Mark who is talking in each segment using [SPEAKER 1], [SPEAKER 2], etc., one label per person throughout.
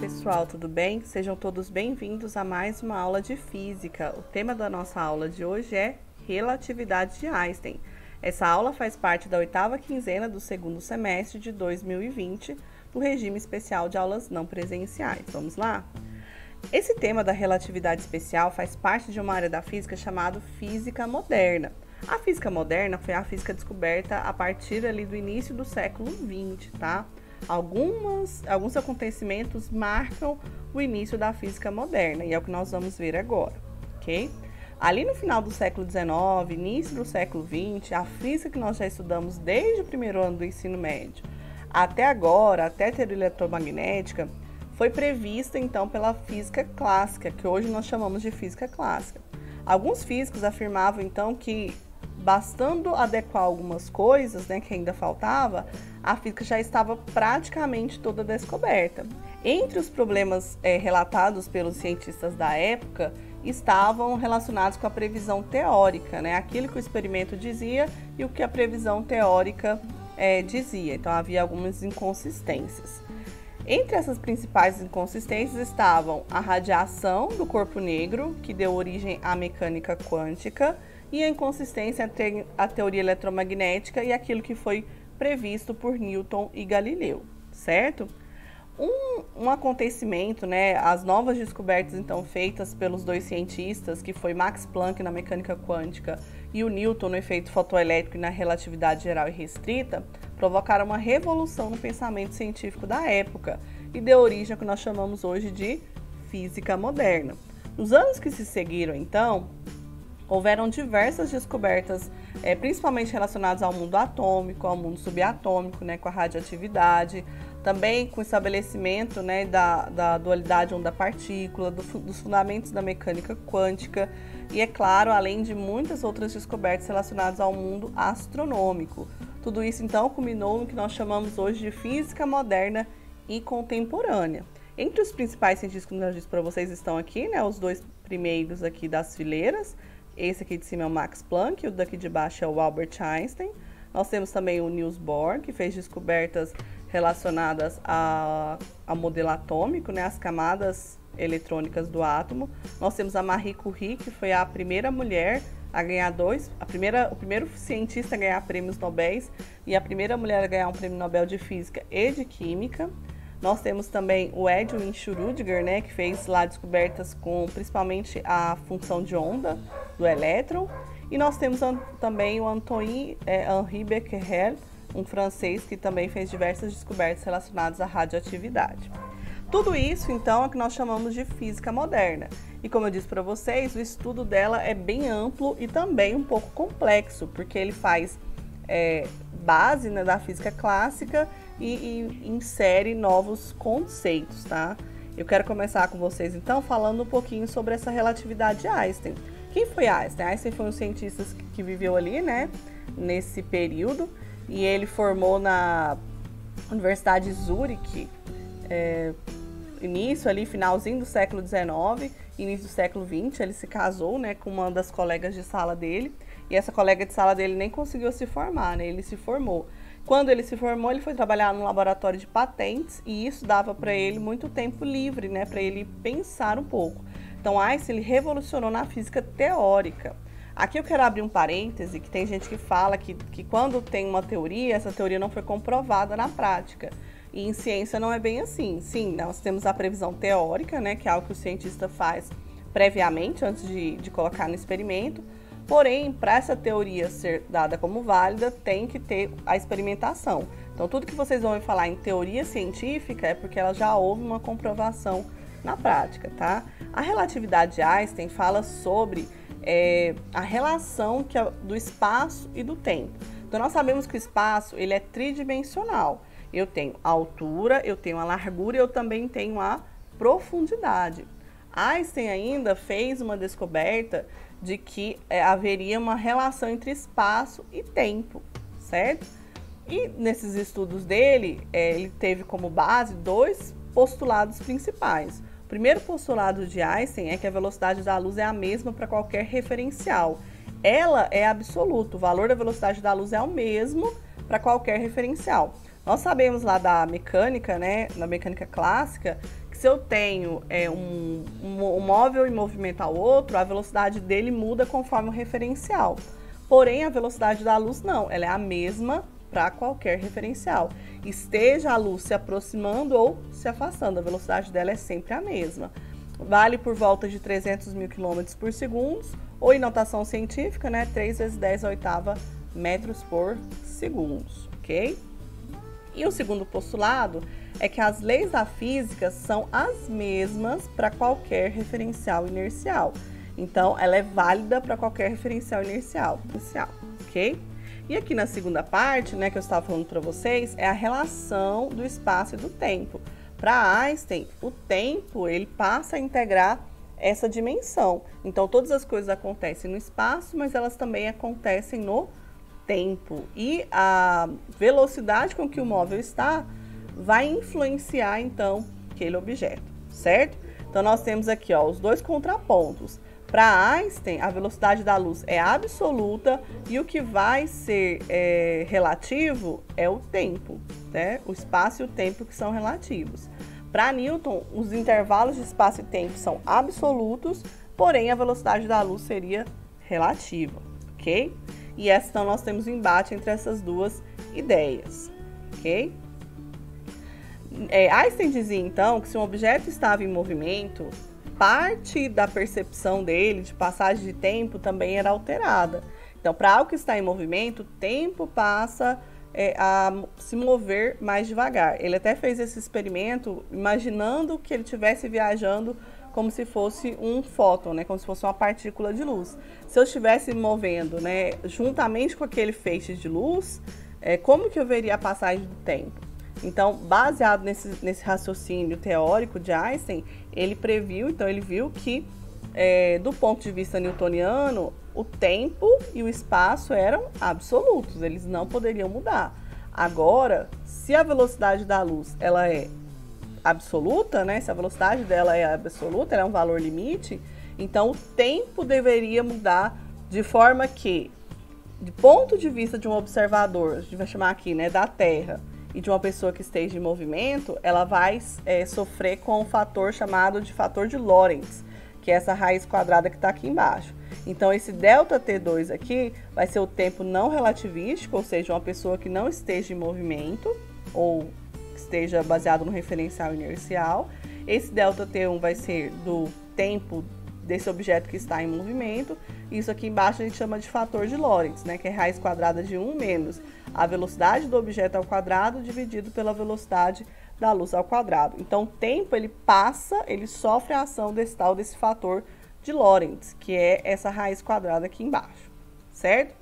[SPEAKER 1] pessoal, tudo bem? Sejam todos bem-vindos a mais uma aula de física. O tema da nossa aula de hoje é relatividade de Einstein. Essa aula faz parte da 8ª quinzena do segundo semestre de 2020 do regime especial de aulas não presenciais. Vamos lá? Esse tema da relatividade especial faz parte de uma área da física chamada física moderna. A física moderna foi a física descoberta a partir ali do início do século XX, tá? Alguns acontecimentos marcam o início da física moderna e é o que nós vamos ver agora, ok? Ali no final do século XIX, início do século XX, a física que nós já estudamos desde o primeiro ano do ensino médio até agora, até a teoria eletromagnética, foi prevista então pela física clássica, que hoje nós chamamos de física clássica. Alguns físicos afirmavam então que bastando adequar algumas coisas, que ainda faltava, a física já estava praticamente toda descoberta. Entre os problemas relatados pelos cientistas da época, estavam relacionados com a previsão teórica, aquilo que o experimento dizia e o que a previsão teórica dizia. Então, havia algumas inconsistências. Entre essas principais inconsistências estavam a radiação do corpo negro, que deu origem à mecânica quântica, e a inconsistência entre a teoria eletromagnética e aquilo que foi previsto por Newton e Galileu, certo? Um acontecimento, as novas descobertas então feitas pelos dois cientistas, que foi Max Planck na mecânica quântica e o Newton no efeito fotoelétrico e na relatividade geral e restrita, provocaram uma revolução no pensamento científico da época e deu origem ao que nós chamamos hoje de física moderna. Nos anos que se seguiram, então, houveram diversas descobertas, principalmente relacionadas ao mundo atômico, ao mundo subatômico, com a radioatividade, também com o estabelecimento da dualidade onda-partícula, dos fundamentos da mecânica quântica e, é claro, além de muitas outras descobertas relacionadas ao mundo astronômico. Tudo isso, então, culminou no que nós chamamos hoje de física moderna e contemporânea. Entre os principais cientistas que eu disse para vocês estão aqui, os dois primeiros aqui das fileiras. Esse aqui de cima é o Max Planck, o daqui de baixo é o Albert Einstein. Nós temos também o Niels Bohr, que fez descobertas relacionadas ao modelo atômico, as camadas eletrônicas do átomo. Nós temos a Marie Curie, que foi a primeira mulher a ganhar o primeiro cientista a ganhar prêmios Nobel e a primeira mulher a ganhar um prêmio Nobel de Física e de Química. Nós temos também o Edwin Schrödinger, que fez lá descobertas com principalmente a função de onda do elétron. E nós temos também o Henri Becquerel, um francês que também fez diversas descobertas relacionadas à radioatividade. Tudo isso, então, é o que nós chamamos de física moderna. E como eu disse para vocês, o estudo dela é bem amplo e também um pouco complexo, porque ele faz base da física clássica e insere novos conceitos, tá? Eu quero começar com vocês, então, falando um pouquinho sobre essa relatividade de Einstein. Quem foi Einstein? Einstein foi um cientista que viveu ali, nesse período, e ele formou na Universidade de Zurique, finalzinho do século XIX, início do século XX. Ele se casou, com uma das colegas de sala dele, e essa colega de sala dele nem conseguiu se formar, ele se formou. Quando ele se formou, ele foi trabalhar num laboratório de patentes e isso dava para ele muito tempo livre, para ele pensar um pouco. Então, Einstein ele revolucionou na física teórica. Aqui eu quero abrir um parêntese, que tem gente que fala que quando tem uma teoria, essa teoria não foi comprovada na prática. E em ciência não é bem assim. Sim, nós temos a previsão teórica, que é algo que o cientista faz previamente, antes de colocar no experimento. Porém, para essa teoria ser dada como válida, tem que ter a experimentação. Então, tudo que vocês vão falar em teoria científica é porque ela já houve uma comprovação na prática, tá? A relatividade de Einstein fala sobre a relação do espaço e do tempo. Então, nós sabemos que o espaço ele é tridimensional. Eu tenho a altura, eu tenho a largura e eu também tenho a profundidade. Einstein ainda fez uma descoberta de que haveria uma relação entre espaço e tempo, certo? E nesses estudos dele, ele teve como base dois postulados principais. O primeiro postulado de Einstein é que a velocidade da luz é a mesma para qualquer referencial. Ela é absoluta, o valor da velocidade da luz é o mesmo para qualquer referencial. Nós sabemos lá da mecânica, na mecânica clássica, que que se eu tenho um móvel em movimento ao outro, a velocidade dele muda conforme o referencial. Porém, a velocidade da luz não, ela é a mesma para qualquer referencial. Esteja a luz se aproximando ou se afastando, a velocidade dela é sempre a mesma. Vale por volta de 300 mil km por segundo, ou em notação científica, né, 3 vezes 10 à oitava metros por segundo, ok? E o segundo postulado é que as leis da física são as mesmas para qualquer referencial inercial. Então, ela é válida para qualquer referencial inercial, ok? E aqui na segunda parte, né, que eu estava falando para vocês, é a relação do espaço e do tempo. Para Einstein, o tempo ele passa a integrar essa dimensão. Então, todas as coisas acontecem no espaço, mas elas também acontecem no tempo. E a velocidade com que o móvel está vai influenciar, então, aquele objeto, certo? Então, nós temos aqui, ó, os dois contrapontos. Para Einstein, a velocidade da luz é absoluta e o que vai ser relativo é o tempo, né? O espaço e o tempo que são relativos. Para Newton, os intervalos de espaço e tempo são absolutos, porém a velocidade da luz seria relativa, ok? E então nós temos um embate entre essas duas ideias, ok? Einstein dizia então que se um objeto estava em movimento, parte da percepção dele de passagem de tempo também era alterada. Então, para algo que está em movimento, o tempo passa a se mover mais devagar. Ele até fez esse experimento imaginando que ele estivesse viajando como se fosse um fóton, né? Como se fosse uma partícula de luz. Se eu estivesse movendo, né, juntamente com aquele feixe de luz, como que eu veria a passagem do tempo? Então, baseado nesse raciocínio teórico de Einstein, ele viu que, do ponto de vista newtoniano, o tempo e o espaço eram absolutos, eles não poderiam mudar. Agora, se a velocidade da luz ela é absoluta, né? Se a velocidade dela é absoluta, ela é um valor limite, então o tempo deveria mudar de forma que, de ponto de vista de um observador, a gente vai chamar aqui, né, da Terra, e de uma pessoa que esteja em movimento, ela vai sofrer com um fator chamado de fator de Lorentz, que é essa raiz quadrada que está aqui embaixo. Então, esse ΔT2 aqui vai ser o tempo não relativístico, ou seja, uma pessoa que não esteja em movimento, ou esteja baseado no referencial inercial. Esse ΔT1 vai ser do tempo desse objeto que está em movimento. Isso aqui embaixo a gente chama de fator de Lorentz, né, que é raiz quadrada de 1 menos a velocidade do objeto ao quadrado dividido pela velocidade da luz ao quadrado. Então, o tempo ele sofre a ação desse fator de Lorentz, que é essa raiz quadrada aqui embaixo, certo?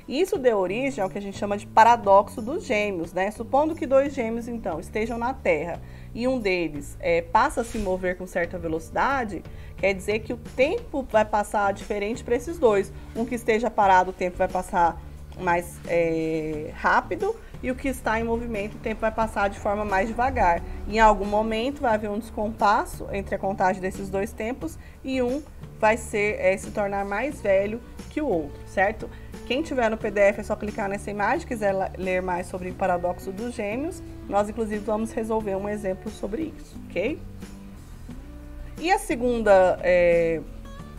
[SPEAKER 1] Isso deu origem ao que a gente chama de paradoxo dos gêmeos, né? Supondo que dois gêmeos, então, estejam na Terra e um deles passa a se mover com certa velocidade, quer dizer que o tempo vai passar diferente para esses dois. Um que esteja parado, o tempo vai passar mais rápido, e o que está em movimento, o tempo vai passar de forma mais devagar. Em algum momento vai haver um descompasso entre a contagem desses dois tempos e um vai se tornar mais velho que o outro, certo? Quem tiver no PDF é só clicar nessa imagem, quiser ler mais sobre o paradoxo dos gêmeos, nós inclusive vamos resolver um exemplo sobre isso, ok? E a segunda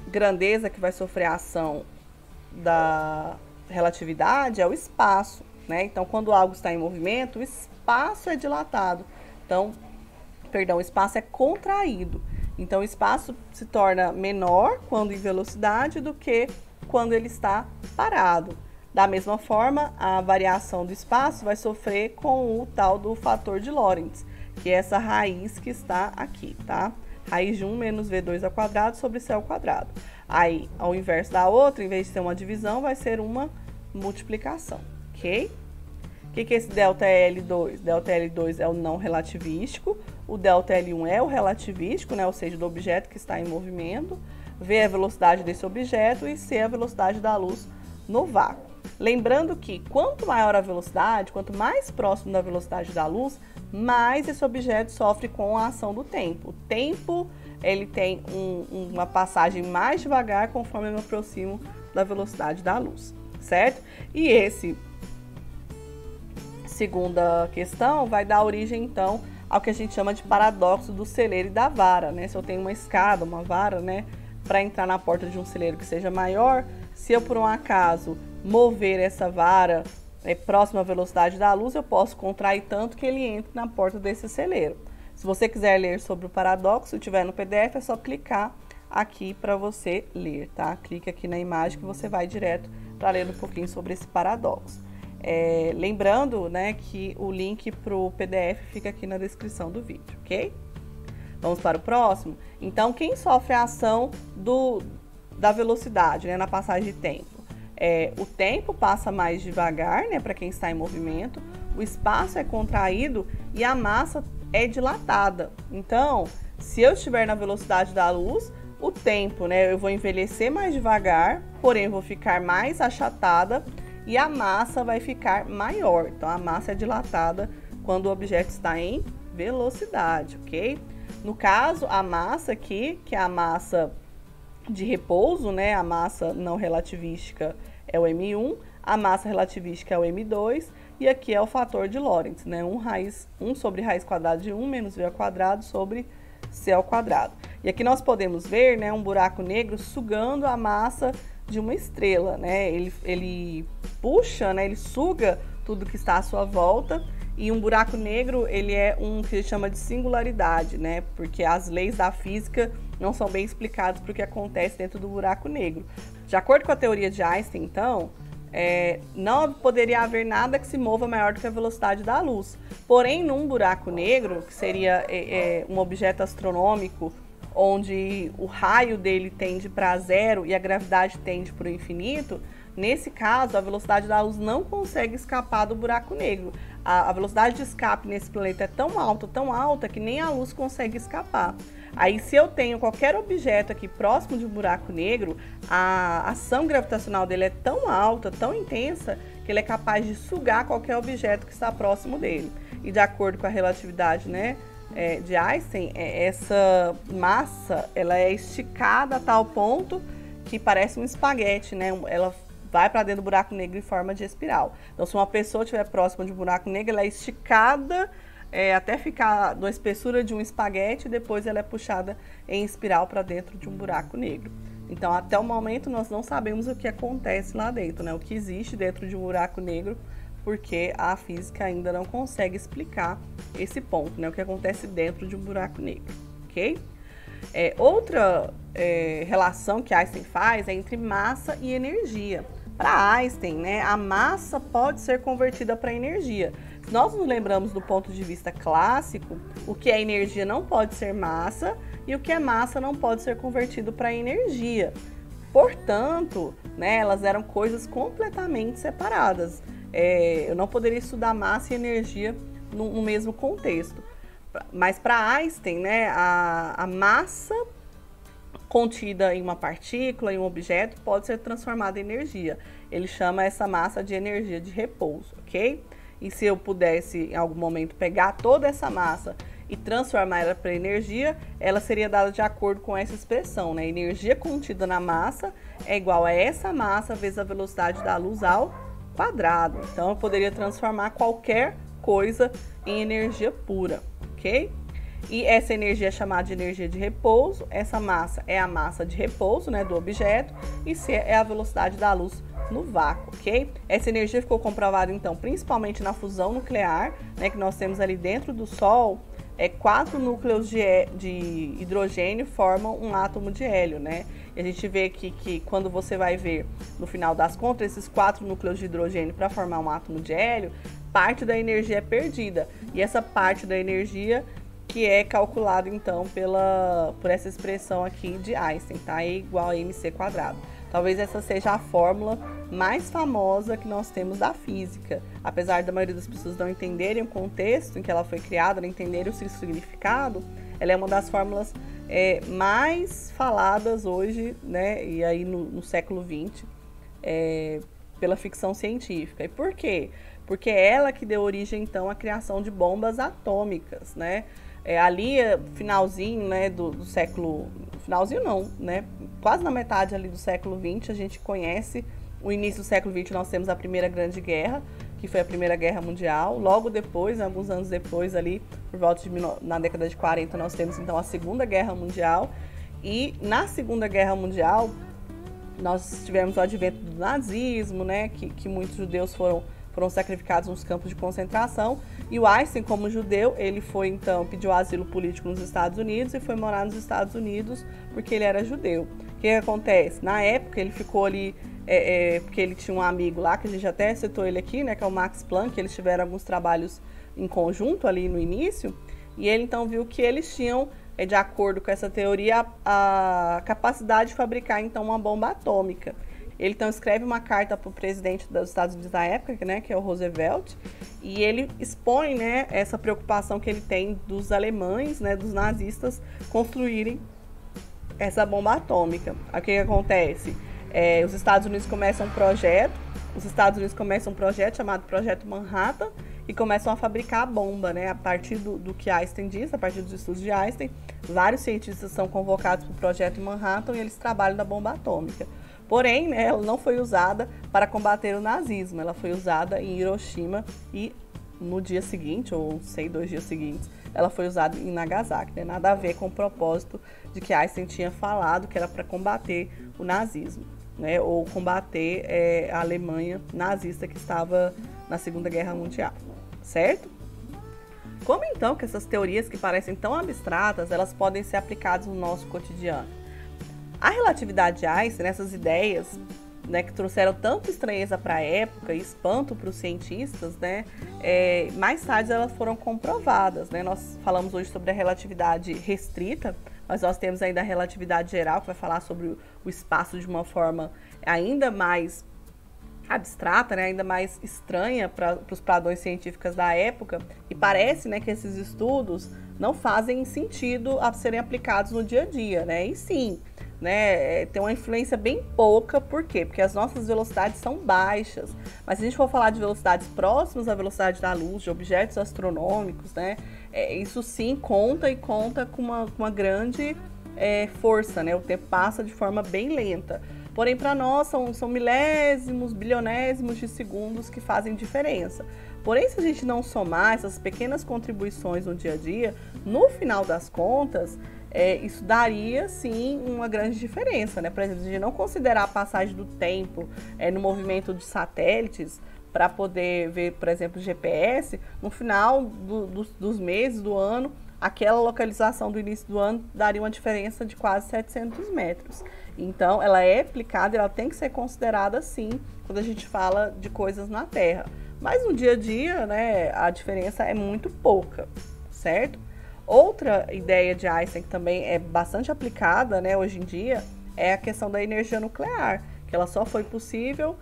[SPEAKER 1] grandeza que vai sofrer a ação da relatividade é o espaço, né? Então, quando algo está em movimento, o espaço é dilatado. Então, o espaço é contraído. Então, o espaço se torna menor quando em velocidade do que quando ele está parado. Da mesma forma, a variação do espaço vai sofrer com o tal do fator de Lorentz, que é essa raiz que está aqui, tá? Raiz de 1 menos V2 ao quadrado sobre C ao quadrado. Aí, ao inverso da outra, em vez de ser uma divisão, vai ser uma multiplicação, ok? O que é esse ΔL2? ΔL2 é o não relativístico, o ΔL1 é o relativístico, né? Ou seja, do objeto que está em movimento. V é a velocidade desse objeto e C é a velocidade da luz no vácuo. Lembrando que quanto maior a velocidade, quanto mais próximo da velocidade da luz, mais esse objeto sofre com a ação do tempo. O tempo ele tem uma passagem mais devagar conforme eu me aproximo da velocidade da luz, certo? E segunda questão vai dar origem então ao que a gente chama de paradoxo do celeiro e da vara, né? Se eu tenho uma escada, uma vara, né, para entrar na porta de um celeiro que seja maior, se eu por um acaso mover essa vara próxima à velocidade da luz, eu posso contrair tanto que ele entre na porta desse celeiro. Se você quiser ler sobre o paradoxo, se tiver no PDF, é só clicar aqui para você ler, tá? Clique aqui na imagem que você vai direto para ler um pouquinho sobre esse paradoxo. Lembrando, né, que o link para o PDF fica aqui na descrição do vídeo, ok? Vamos para o próximo? Então, quem sofre a ação da velocidade, né, na passagem de tempo? O tempo passa mais devagar, né, para quem está em movimento, o espaço é contraído e a massa é dilatada. Então, se eu estiver na velocidade da luz, o tempo, né, eu vou envelhecer mais devagar, porém eu vou ficar mais achatada e a massa vai ficar maior. Então, a massa é dilatada quando o objeto está em velocidade, ok? No caso, a massa aqui, que é a massa de repouso, né, a massa não relativística é o m1, a massa relativística é o m2 e aqui é o fator de Lorentz, né, 1 sobre raiz quadrada de 1 menos v ao quadrado sobre c ao quadrado. E aqui nós podemos ver, né, um buraco negro sugando a massa de uma estrela, né, ele puxa, né, ele suga tudo que está à sua volta. E um buraco negro, ele é um que a gente chama de singularidade, né? Porque as leis da física não são bem explicadas para o que acontece dentro do buraco negro. De acordo com a teoria de Einstein, então, não poderia haver nada que se mova maior do que a velocidade da luz. Porém, num buraco negro, que seria um objeto astronômico, onde o raio dele tende para zero e a gravidade tende para o infinito, nesse caso, a velocidade da luz não consegue escapar do buraco negro. A velocidade de escape nesse planeta é tão alta, que nem a luz consegue escapar. Aí, se eu tenho qualquer objeto aqui próximo de um buraco negro, a ação gravitacional dele é tão alta, tão intensa, que ele é capaz de sugar qualquer objeto que está próximo dele. E de acordo com a relatividade, né, de Einstein, essa massa ela é esticada a tal ponto que parece um espaguete, né? Ela vai para dentro do buraco negro em forma de espiral. Então, se uma pessoa estiver próxima de um buraco negro, ela é esticada até ficar na espessura de um espaguete e depois ela é puxada em espiral para dentro de um buraco negro. Então, até o momento, nós não sabemos o que acontece lá dentro, né? O que existe dentro de um buraco negro, porque a física ainda não consegue explicar esse ponto, né? O que acontece dentro de um buraco negro, ok? Outra relação que Einstein faz é entre massa e energia. Para Einstein, né, a massa pode ser convertida para energia. Se nós nos lembramos do ponto de vista clássico, o que é energia não pode ser massa e o que é massa não pode ser convertido para energia. Portanto, né, elas eram coisas completamente separadas. Eu não poderia estudar massa e energia no mesmo contexto. Mas para Einstein, né, a massa contida em uma partícula, em um objeto, pode ser transformada em energia. Ele chama essa massa de energia de repouso, ok? E se eu pudesse, em algum momento, pegar toda essa massa e transformar ela para energia, ela seria dada de acordo com essa expressão, né? Energia contida na massa é igual a essa massa vezes a velocidade da luz ao quadrado. Então, eu poderia transformar qualquer coisa em energia pura, ok? E essa energia é chamada de energia de repouso. Essa massa é a massa de repouso, né, do objeto, e C é a velocidade da luz no vácuo, ok? Essa energia ficou comprovada, então, principalmente na fusão nuclear, né, que nós temos ali dentro do Sol, 4 núcleos de hidrogênio formam um átomo de hélio, né? E a gente vê aqui que quando você vai ver, no final das contas, esses 4 núcleos de hidrogênio para formar um átomo de hélio, parte da energia é perdida. E essa parte da energia que é calculado, então, por essa expressão aqui de Einstein, tá? E igual a mc². Talvez essa seja a fórmula mais famosa que nós temos da física. Apesar da maioria das pessoas não entenderem o contexto em que ela foi criada, não entenderem o seu significado, ela é uma das fórmulas mais faladas hoje, né? E aí no século XX, pela ficção científica. E por quê? Porque é ela que deu origem, então, à criação de bombas atômicas, né? Ali, finalzinho, né, do século... Finalzinho não, né? Quase na metade ali do século XX, a gente conhece o início do século XX, nós temos a Primeira Grande Guerra, que foi a Primeira Guerra Mundial. Logo depois, alguns anos depois, ali, por volta na década de 40, nós temos então a Segunda Guerra Mundial. E na Segunda Guerra Mundial, nós tivemos o advento do nazismo, né, que muitos judeus foram sacrificados nos campos de concentração. E o Einstein, como judeu, ele foi então, pediu asilo político nos Estados Unidos e foi morar nos Estados Unidos porque ele era judeu. O que acontece? Na época ele ficou ali, porque ele tinha um amigo lá, que a gente até citou ele aqui, né, que é o Max Planck. Eles tiveram alguns trabalhos em conjunto ali no início, e ele então viu que eles tinham, de acordo com essa teoria, a capacidade de fabricar então uma bomba atômica. Ele então escreve uma carta para o presidente dos Estados Unidos da época, né, que é o Roosevelt, e ele expõe, né, essa preocupação que ele tem dos alemães, né, dos nazistas, construírem essa bomba atômica. O que acontece? Os Estados Unidos começam um projeto, chamado Projeto Manhattan, e começam a fabricar a bomba, né, a partir do que Einstein diz, a partir dos estudos de Einstein. Vários cientistas são convocados para o Projeto Manhattan e eles trabalham na bomba atômica. Porém, né, ela não foi usada para combater o nazismo, ela foi usada em Hiroshima e no dia seguinte, ou não sei, 2 dias seguintes, ela foi usada em Nagasaki, né? Nada a ver com o propósito de que Einstein tinha falado, que era para combater o nazismo, né, ou combater a Alemanha nazista que estava na Segunda Guerra Mundial, certo? Como então que essas teorias que parecem tão abstratas, elas podem ser aplicadas no nosso cotidiano? A relatividade de Einstein, essas ideias, né, que trouxeram tanta estranheza para a época e espanto para os cientistas, né, mais tarde elas foram comprovadas, né? Nós falamos hoje sobre a relatividade restrita, mas nós temos ainda a relatividade geral, que vai falar sobre o espaço de uma forma ainda mais abstrata, né, ainda mais estranha para os padrões científicos da época, e parece, né, que esses estudos não fazem sentido a serem aplicados no dia a dia, né? E sim, né, tem uma influência bem pouca. Por quê? Porque as nossas velocidades são baixas, mas se a gente for falar de velocidades próximas à velocidade da luz, de objetos astronômicos, né, isso sim conta com uma grande força, né? O tempo passa de forma bem lenta. Porém, para nós, são milésimos, bilionésimos de segundos que fazem diferença. Porém, se a gente não somar essas pequenas contribuições no dia a dia, no final das contas, isso daria, sim, uma grande diferença, né? Por exemplo, se a gente não considerar a passagem do tempo no movimento de satélites, para poder ver, por exemplo, o GPS, no final dos meses, do ano, aquela localização do início do ano daria uma diferença de quase 700 metros. Então, ela é aplicada, ela tem que ser considerada sim, quando a gente fala de coisas na Terra. Mas no dia a dia, né, a diferença é muito pouca, certo? Outra ideia de Einstein que também é bastante aplicada, né, hoje em dia, é a questão da energia nuclear, que ela só foi possível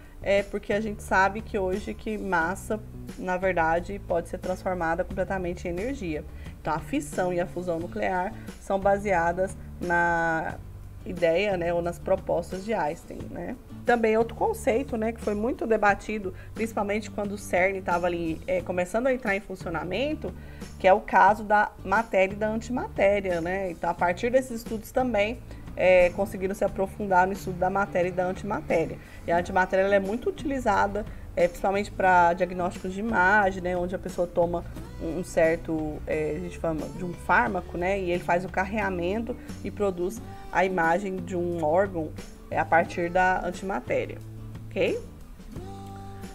[SPEAKER 1] porque a gente sabe que hoje que massa, na verdade, pode ser transformada completamente em energia. Então, a fissão e a fusão nuclear são baseadas na ideia, né, ou nas propostas de Einstein, né? Também outro conceito, né, que foi muito debatido, principalmente quando o CERN estava ali começando a entrar em funcionamento, que é o caso da matéria e da antimatéria, né? Então, a partir desses estudos também conseguiram se aprofundar no estudo da matéria e da antimatéria. E a antimatéria ela é muito utilizada, principalmente para diagnósticos de imagem, né, onde a pessoa toma um certo, a gente fala de um fármaco, né, e ele faz o carreamento e produz a imagem de um órgão a partir da antimatéria, ok?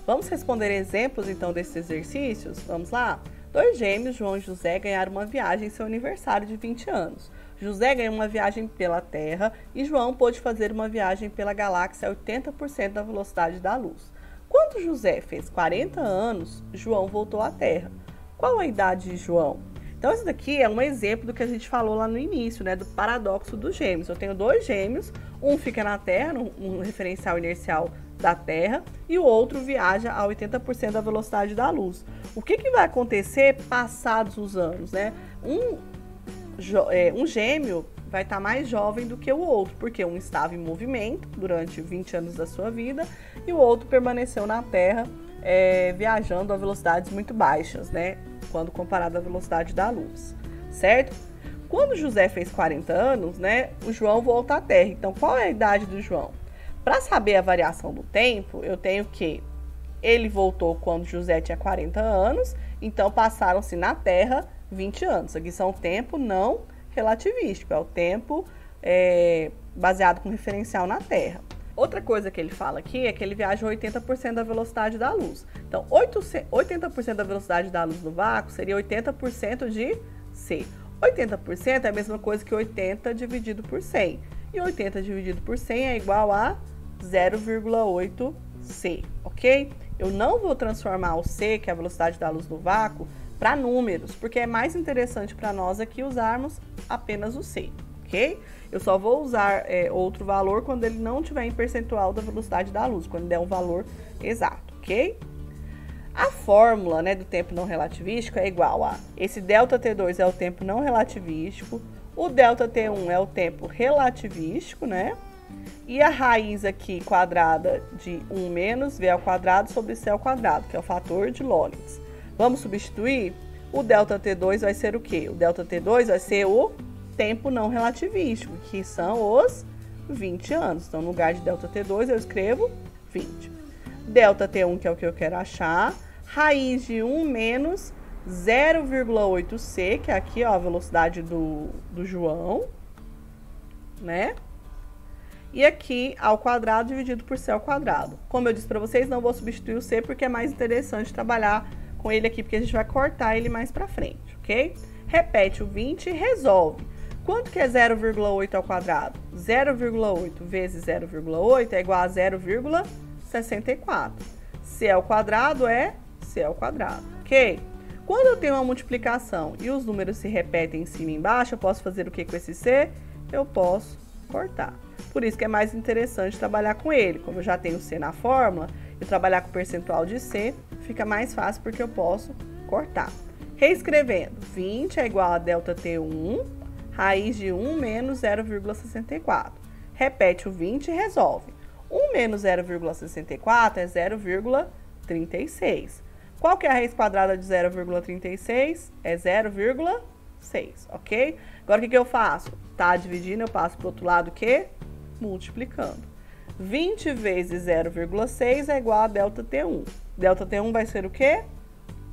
[SPEAKER 1] Vamos responder exemplos, então, desses exercícios? Vamos lá? 2 gêmeos, João e José, ganharam uma viagem em seu aniversário de 20 anos. José ganhou uma viagem pela Terra e João pôde fazer uma viagem pela galáxia a 80% da velocidade da luz. Quando José fez 40 anos, João voltou à Terra. Qual a idade de João? Então, esse daqui é um exemplo do que a gente falou lá no início, né, do paradoxo dos gêmeos. Eu tenho 2 gêmeos, um fica na Terra, um referencial inercial da Terra, e o outro viaja a 80% da velocidade da luz. O que vai acontecer passados os anos, né? Um gêmeo vai estar mais jovem do que o outro, porque um estava em movimento durante 20 anos da sua vida e o outro permaneceu na Terra viajando a velocidades muito baixas, né, quando comparado à velocidade da luz, certo? Quando José fez 40 anos, né, o João volta à Terra. Então, qual é a idade do João? Para saber a variação do tempo, eu tenho que Ele voltou quando José tinha 40 anos, então passaram-se na Terra 20 anos. Aqui são o tempo não relativístico, é o tempo baseado com referencial na Terra. Outra coisa que ele fala aqui é que ele viaja a 80% da velocidade da luz. Então, 80% da velocidade da luz no vácuo seria 80% de C. 80% é a mesma coisa que 80 dividido por 100. E 80 dividido por 100 é igual a 0,8 C, ok? Eu não vou transformar o C, que é a velocidade da luz no vácuo, para números, porque é mais interessante para nós aqui usarmos apenas o C, ok? Eu só vou usar outro valor quando ele não tiver em percentual da velocidade da luz, quando der um valor exato, ok? A fórmula, né, do tempo não relativístico é igual a esse ΔT2 é o tempo não relativístico, o ΔT1 é o tempo relativístico, né? E a raiz aqui quadrada de 1 menos V ao quadrado sobre C ao quadrado, que é o fator de Lorentz. Vamos substituir? O ΔT2 vai ser o quê? O ΔT2 vai ser o tempo não relativístico, que são os 20 anos. Então, no lugar de ΔT2, eu escrevo 20. ΔT1, que é o que eu quero achar, raiz de 1 menos 0,8C, que é aqui, ó, a velocidade do João, né? E aqui, ao quadrado dividido por C ao quadrado. Como eu disse para vocês, não vou substituir o C, porque é mais interessante trabalhar com ele aqui, porque a gente vai cortar ele mais para frente, ok? Repete o 20 e resolve. Quanto que é 0,8 ao quadrado? 0,8 vezes 0,8 é igual a 0,64. C ao quadrado é C ao quadrado, ok? Quando eu tenho uma multiplicação e os números se repetem em cima e embaixo, eu posso fazer o que com esse C? Eu posso cortar. Por isso que é mais interessante trabalhar com ele. Como eu já tenho C na fórmula, eu trabalhar com o percentual de C fica mais fácil porque eu posso cortar. Reescrevendo, 20 é igual a ΔT1, raiz de 1 menos 0,64. Repete o 20 e resolve. 1 menos 0,64 é 0,36. Qual que é a raiz quadrada de 0,36? É 0,6, ok? Agora, o que eu faço? Tá dividindo, eu passo para o outro lado o quê? Multiplicando. 20 vezes 0,6 é igual a ΔT1. ΔT1 vai ser o quê?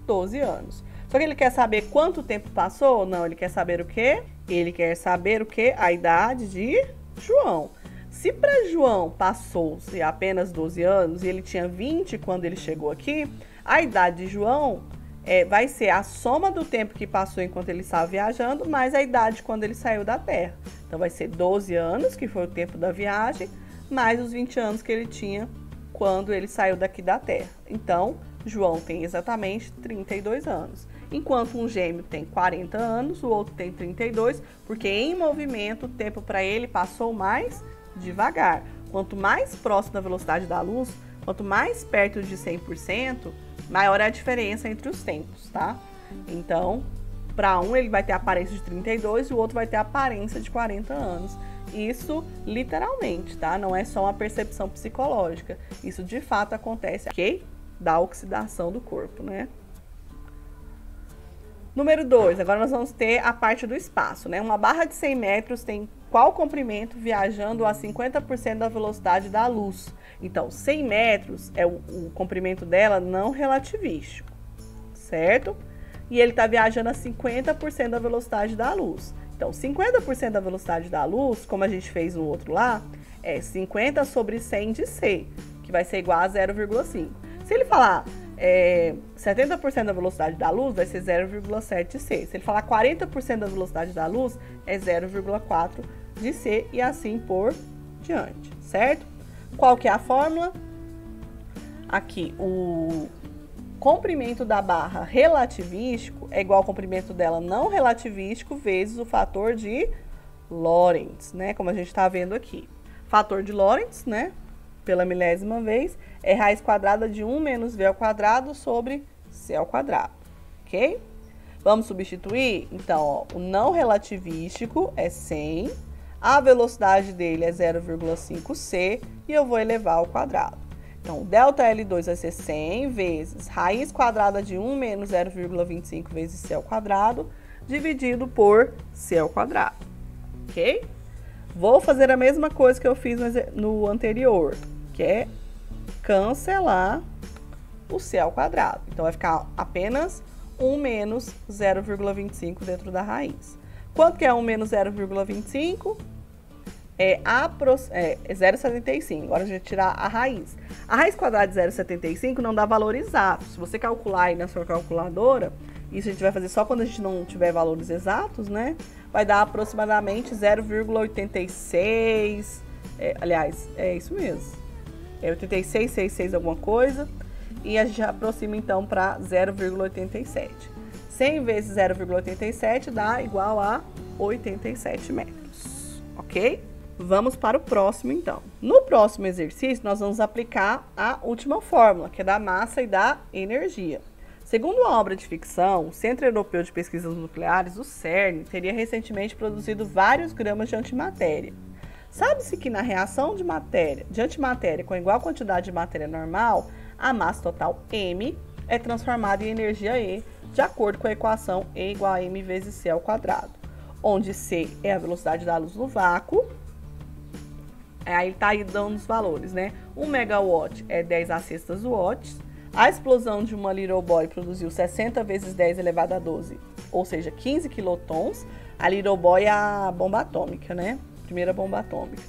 [SPEAKER 1] 12 anos. Só que ele quer saber quanto tempo passou? Não, ele quer saber o quê? Ele quer saber o quê? A idade de João. Se para João passou-se apenas 12 anos e ele tinha 20 quando ele chegou aqui, a idade de João vai ser a soma do tempo que passou enquanto ele estava viajando, mais a idade quando ele saiu da Terra. Então, vai ser 12 anos, que foi o tempo da viagem, mais os 20 anos que ele tinha quando ele saiu daqui da Terra. Então, João tem exatamente 32 anos. Enquanto um gêmeo tem 40 anos, o outro tem 32, porque em movimento o tempo para ele passou mais devagar. Quanto mais próximo da velocidade da luz, quanto mais perto de 100%, maior é a diferença entre os tempos, tá? Então, para um ele vai ter a aparência de 32 e o outro vai ter a aparência de 40 anos. Isso literalmente, tá? Não é só uma percepção psicológica. Isso de fato acontece, ok? Da oxidação do corpo, né? Número 2, agora nós vamos ter a parte do espaço, né? Uma barra de 100 metros tem qual comprimento viajando a 50% da velocidade da luz? Então, 100 metros é o comprimento dela não relativístico, certo? E ele está viajando a 50% da velocidade da luz. Então, 50% da velocidade da luz, como a gente fez no outro lá, é 50 sobre 100 de C, que vai ser igual a 0,5. Se ele falar 70% da velocidade da luz, vai ser 0,7 C. Se ele falar 40% da velocidade da luz, é 0,4 de C e assim por diante, certo? Qual que é a fórmula? Aqui, o comprimento da barra relativístico é igual ao comprimento dela não relativístico vezes o fator de Lorentz, né? Como a gente está vendo aqui. Fator de Lorentz, né? Pela milésima vez, é raiz quadrada de 1 menos V ao quadrado sobre C ao quadrado, ok? Vamos substituir? Então, ó, o não relativístico é 100, a velocidade dele é 0,5 C e eu vou elevar ao quadrado. Então, ΔL2 vai ser 100 vezes raiz quadrada de 1 menos 0,25 vezes C ao quadrado, dividido por C ao quadrado, ok? Vou fazer a mesma coisa que eu fiz no anterior, que é cancelar o C ao quadrado. Então, vai ficar apenas 1 menos 0,25 dentro da raiz. Quanto que é 1 menos 0,25? É 0,75. Agora a gente vai tirar a raiz. A raiz quadrada de 0,75 não dá valor exato. Se você calcular aí na sua calculadora, isso a gente vai fazer só quando a gente não tiver valores exatos, né? Vai dar aproximadamente 0,86. Aliás, é isso mesmo. É 86,66 alguma coisa. E a gente aproxima então para 0,87. 100 vezes 0,87 dá igual a 87 metros. Ok? Vamos para o próximo, então. No próximo exercício, nós vamos aplicar a última fórmula, que é da massa e da energia. Segundo a obra de ficção, o Centro Europeu de Pesquisas Nucleares, o CERN, teria recentemente produzido vários gramas de antimatéria. Sabe-se que na reação de antimatéria com igual quantidade de matéria normal, a massa total M é transformada em energia E, de acordo com a equação E igual a M vezes C ao quadrado, onde C é a velocidade da luz no vácuo. Aí tá aí dando os valores, né? 1 megawatt é 10 a sextas watts. A explosão de uma Little Boy produziu 60 vezes 10 elevado a 12, ou seja, 15 quilotons. A Little Boy é a bomba atômica, né? Primeira bomba atômica.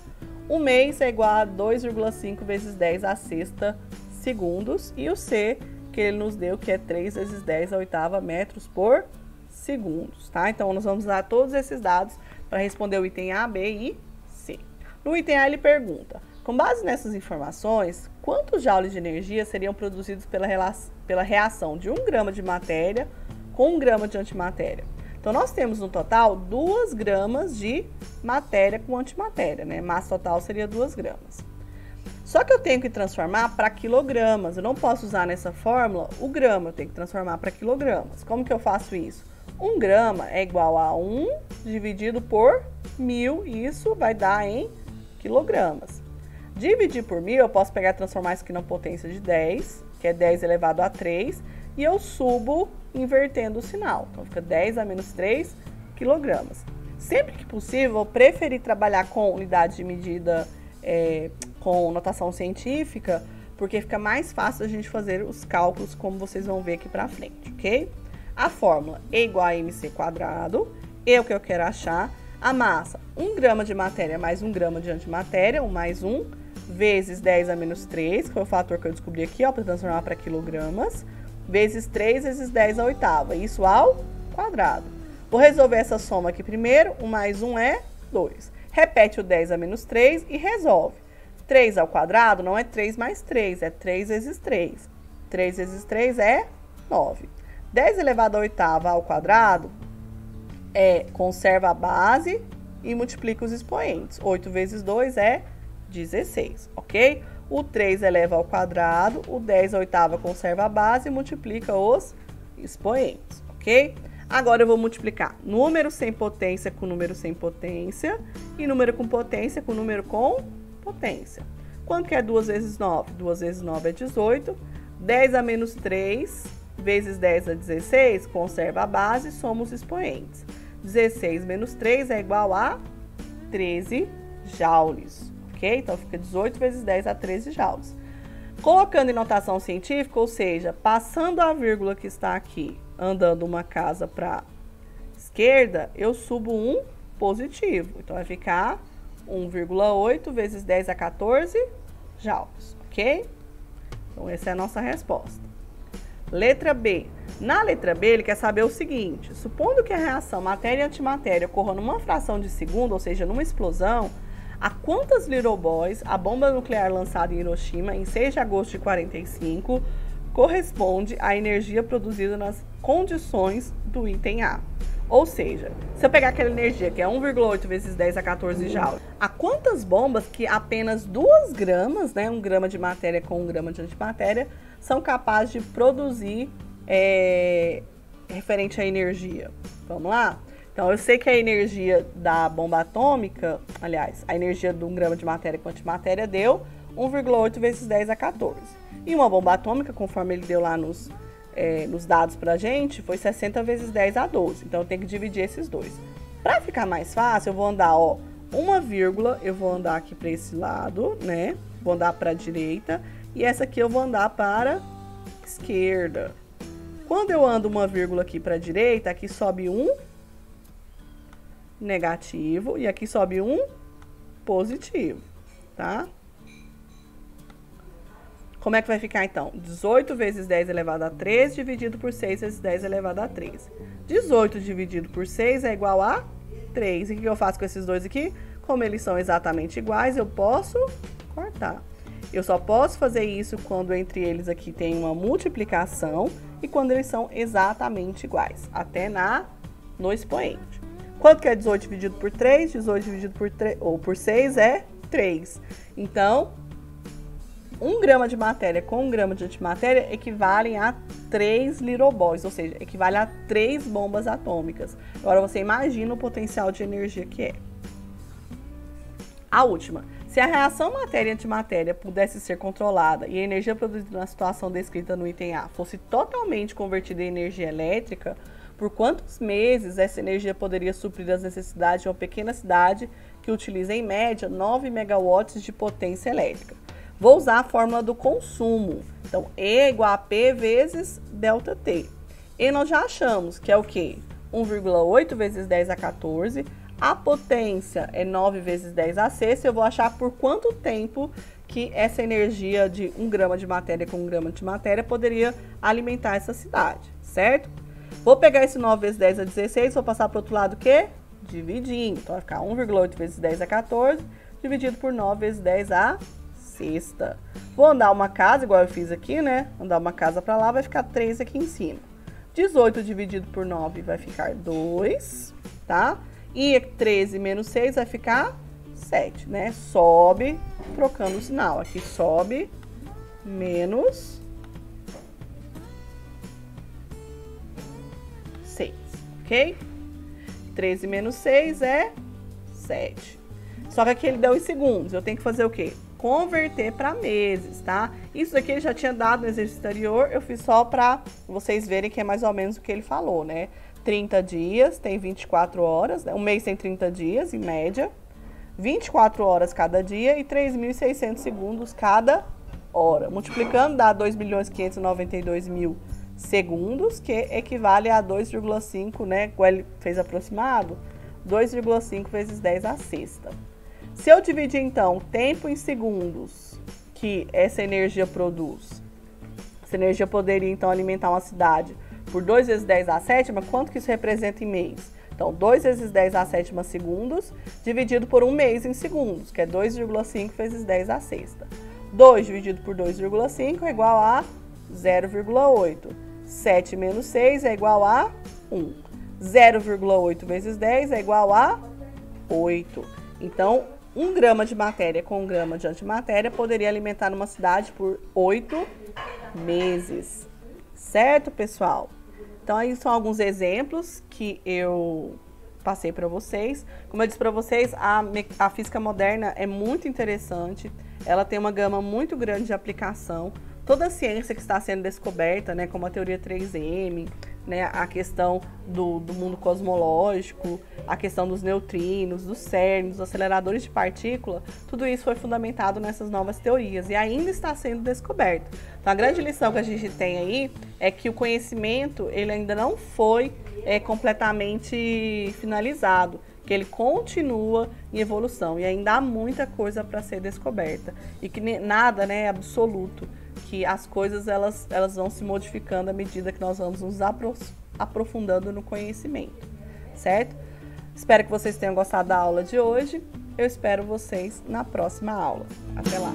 [SPEAKER 1] Um mês é igual a 2,5 vezes 10 a sexta segundos. E o C, que ele nos deu, que é 3 vezes 10 a oitava metros por segundo, tá? Então, nós vamos usar todos esses dados para responder o item A, B e C. No item A, ele pergunta: com base nessas informações, quantos joules de energia seriam produzidos pela reação de 1 grama de matéria com 1 grama de antimatéria? Então, nós temos no total 2 gramas de matéria com antimatéria, né? Massa total seria 2 gramas. Só que eu tenho que transformar para quilogramas. Eu não posso usar nessa fórmula o grama, eu tenho que transformar para quilogramas. Como que eu faço isso? 1 grama é igual a 1 dividido por 1000, e isso vai dar em quilogramas. Dividir por 1000, eu posso pegar e transformar isso aqui na potência de 10, que é 10 elevado a 3, e eu subo invertendo o sinal. Então, fica 10 a menos 3 quilogramas. Sempre que possível, eu preferi trabalhar com unidade de medida com notação científica, porque fica mais fácil a gente fazer os cálculos, como vocês vão ver aqui pra frente, ok? A fórmula E igual a mc quadrado, é o que eu quero achar. A massa, 1 grama de matéria mais 1 grama de antimatéria, 1 mais 1, vezes 10 a menos 3, que foi o fator que eu descobri aqui, ó, para transformar para quilogramas, vezes 3 vezes 10 a oitava, isso ao quadrado. Vou resolver essa soma aqui primeiro, 1 mais 1 é 2. Repete o 10 a menos 3 e resolve. 3 ao quadrado não é 3 mais 3, é 3 vezes 3. 3 vezes 3 é 9. 10 elevado a oitava ao quadrado conserva a base e multiplica os expoentes. 8 vezes 2 é 16, ok? O 3 eleva ao quadrado, o 10 à oitava conserva a base e multiplica os expoentes, ok? Agora eu vou multiplicar número sem potência com número sem potência e número com potência com número com potência. Quanto que é 2 vezes 9? 2 vezes 9 é 18. 10 a menos 3 vezes 10 a 16, conserva a base, soma os expoentes. 16 menos 3 é igual a 13 joules, ok? Então, fica 18 vezes 10 a 13 joules. Colocando em notação científica, ou seja, passando a vírgula que está aqui, andando uma casa para esquerda, eu subo um positivo. Então, vai ficar 1,8 vezes 10 a 14 joules, ok? Então, essa é a nossa resposta. Letra B. Na letra B, ele quer saber o seguinte: supondo que a reação matéria e antimatéria ocorra numa fração de segundo, ou seja, numa explosão, a quantas Little Boys a bomba nuclear lançada em Hiroshima em 6 de agosto de 45 corresponde à energia produzida nas condições do item A? Ou seja, se eu pegar aquela energia que é 1,8 vezes 10 a 14 joules, a quantas bombas que apenas 2 gramas, né, 1 grama de matéria com 1 grama de antimatéria, são capazes de produzir referente à energia? Vamos lá? Então, eu sei que a energia da bomba atômica, aliás, a energia de 1 grama de matéria com antimatéria deu 1,8 vezes 10 a 14. E uma bomba atômica, conforme ele deu lá nos dados pra gente, foi 60 vezes 10 a 12. Então, eu tenho que dividir esses dois. Para ficar mais fácil, eu vou andar, ó, uma vírgula, eu vou andar aqui para esse lado, né? Vou andar para a direita. E essa aqui eu vou andar para a esquerda. Quando eu ando uma vírgula aqui para a direita, aqui sobe um negativo e aqui sobe um positivo, tá? Como é que vai ficar, então? 18 vezes 10 elevado a 3 dividido por 6 vezes 10 elevado a 3. 18 dividido por 6 é igual a 3. E o que eu faço com esses dois aqui? Como eles são exatamente iguais, eu posso cortar. Eu só posso fazer isso quando entre eles aqui tem uma multiplicação e quando eles são exatamente iguais, até no expoente. Quanto que é 18 dividido por 3? 18 dividido por 6 é 3. Então, 1 grama de matéria com 1 grama de antimatéria equivalem a 3 little boys, ou seja, equivale a 3 bombas atômicas. Agora você imagina o potencial de energia que é. A última. Se a reação matéria e antimatéria pudesse ser controlada e a energia produzida na situação descrita no item A fosse totalmente convertida em energia elétrica, por quantos meses essa energia poderia suprir as necessidades de uma pequena cidade que utiliza em média 9 megawatts de potência elétrica? Vou usar a fórmula do consumo. Então, E é igual a P vezes ΔT. E nós já achamos que é o quê? 1,8 vezes 10 a 14. A potência é 9 vezes 10 a sexta. Eu vou achar por quanto tempo que essa energia de 1 grama de matéria com 1 grama de matéria poderia alimentar essa cidade, certo? Vou pegar esse 9 vezes 10 a 16, vou passar para o outro lado o quê? Dividindo. Então, vai ficar 1,8 vezes 10 a 14, dividido por 9 vezes 10 a sexta. Vou andar uma casa, igual eu fiz aqui, né? Andar uma casa para lá, vai ficar 3 aqui em cima. 18 dividido por 9 vai ficar 2, tá? E 13 menos 6 vai ficar 7, né? Sobe, trocando o sinal. Aqui sobe, menos 6, ok? 13 menos 6 é 7. Só que aqui ele deu em segundos. Eu tenho que fazer o quê? Converter para meses, tá? Isso aqui ele já tinha dado no exercício anterior, eu fiz só para vocês verem que é mais ou menos o que ele falou, né? 30 dias, tem 24 horas, né? Um mês tem 30 dias, em média, 24 horas cada dia e 3.600 segundos cada hora. Multiplicando dá 2.592.000 segundos, que equivale a 2,5, né? Como ele fez aproximado, 2,5 vezes 10 a sexta. Se eu dividir, então, o tempo em segundos que essa energia produz, essa energia poderia, então, alimentar uma cidade por 2 vezes 10 a sétima, quanto que isso representa em mês? Então, 2 vezes 10 a sétima segundos, dividido por 1 mês em segundos, que é 2,5 vezes 10 a sexta. 2 dividido por 2,5 é igual a 0,8. 7 menos 6 é igual a 1. 0,8 vezes 10 é igual a 8. Então, 1 grama de matéria com 1 grama de antimatéria poderia alimentar uma cidade por 8 meses. Certo, pessoal? Então, aí são alguns exemplos que eu passei para vocês. Como eu disse para vocês, a física moderna é muito interessante. Ela tem uma gama muito grande de aplicação. Toda a ciência que está sendo descoberta, né, como a teoria 3M, né, a questão do mundo cosmológico, a questão dos neutrinos, dos CERN, dos aceleradores de partícula, tudo isso foi fundamentado nessas novas teorias e ainda está sendo descoberto. Então, a grande lição que a gente tem aí é que o conhecimento ele ainda não foi completamente finalizado, que ele continua em evolução e ainda há muita coisa para ser descoberta e que nada, né, é absoluto, que as coisas elas vão se modificando à medida que nós vamos nos aprofundando no conhecimento, certo? Espero que vocês tenham gostado da aula de hoje. Eu espero vocês na próxima aula. Até lá!